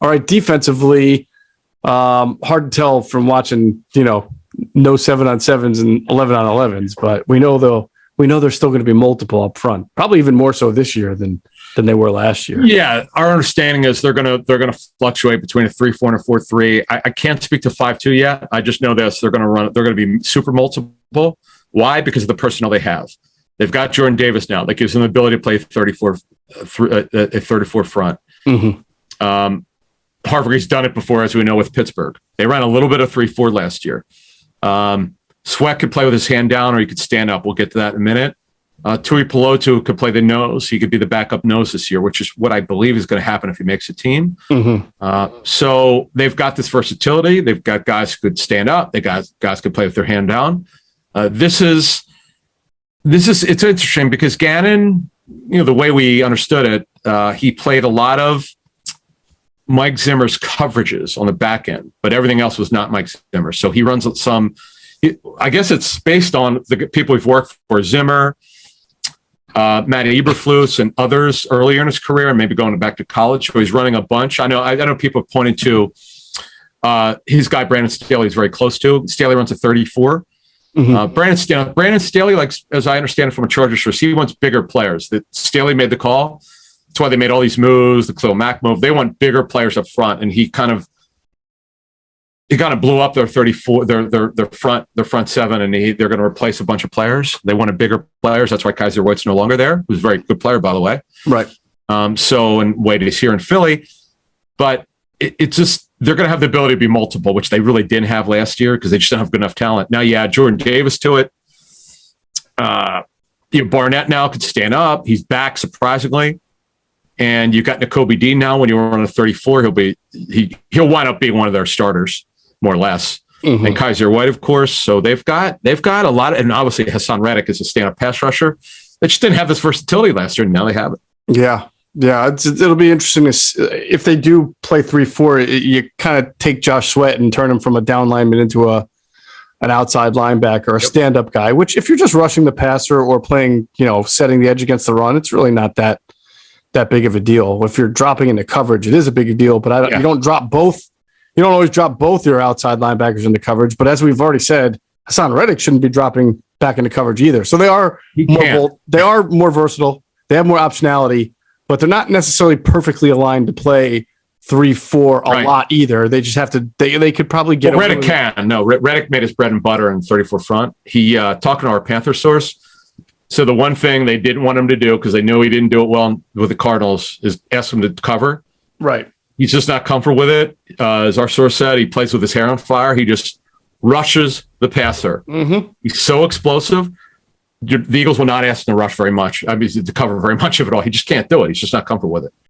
All right, defensively, hard to tell from watching, no 7-on-7s and 11-on-11s, but we know there's still going to be multiple up front, probably even more so this year than they were last year. Yeah, our understanding is they're gonna fluctuate between a 3-4 and a 4-3. I can't speak to 5-2 yet. I just know this: they're going to be super multiple. Why? Because of the personnel they have. They've got Jordan Davis now. That gives them the ability to play 34 front. Mm-hmm. Harvey's done it before, as we know, with Pittsburgh. They ran a little bit of 3-4 last year. Sweat could play with his hand down, or he could stand up. We'll get to that in a minute. Tui Pelotu could play the nose. He could be the backup nose this year, which is what I believe is going to happen if he makes a team. Mm-hmm. So they've got this versatility. They've got guys who could stand up. They guys could play with their hand down. It's interesting because Gannon, the way we understood it, he played a lot of Mike Zimmer's coverages on the back end, but everything else was not Mike Zimmer. So he runs some, I guess it's based on the people we've worked for, Zimmer, Matt Eberflus, and others earlier in his career, and maybe going back to college. So he's running a bunch. I know people have pointed to his guy, Brandon Staley, he's very close to. Staley runs a 34. Mm-hmm. Brandon Staley, like, as I understand it from a Chargers source, he wants bigger players. That Staley made the call. That's why they made all these moves, the Khalil Mack move. They want bigger players up front, and he kind of blew up their 34, their front seven, and they're going to replace a bunch of players. They wanted bigger players. That's why Kaiser White's no longer there, who's a very good player, by the way. Right. And White is here in Philly, but it's just, they're going to have the ability to be multiple, which they really didn't have last year because they just don't have good enough talent. Now you add Jordan Davis to it. Barnett now could stand up. He's back, surprisingly. And you got Nakobe Dean now. When you run a 34, he'll wind up being one of their starters, more or less. Mm-hmm. And Kaiser White, of course. So they've got a lot of, and obviously Hassan Reddick is a stand-up pass rusher. They just didn't have this versatility last year, and now they have it. Yeah. It'll be interesting if they do play 3-4. You kind of take Josh Sweat and turn him from a down lineman into an outside linebacker, a stand-up guy. Which, if you're just rushing the passer or playing, setting the edge against the run, it's really not that big of a deal. If you're dropping into coverage, it is a big deal. But you don't drop both. You don't always drop both your outside linebackers into coverage. But as we've already said, Hassan Reddick shouldn't be dropping back into coverage either. So they are more versatile. They have more optionality. But they're not necessarily perfectly aligned to play 3-4 a lot either. They just have to. They could probably get. Reddick can. No, Reddick made his bread and butter in 34 front. He talking to our Panther source. So the one thing they didn't want him to do, because they knew he didn't do it well with the Cardinals, is ask him to cover. Right. He's just not comfortable with it. As our source said, he plays with his hair on fire. He just rushes the passer. Mm-hmm. He's so explosive. The Eagles will not ask him to rush very much. To cover very much of it all. He just can't do it. He's just not comfortable with it.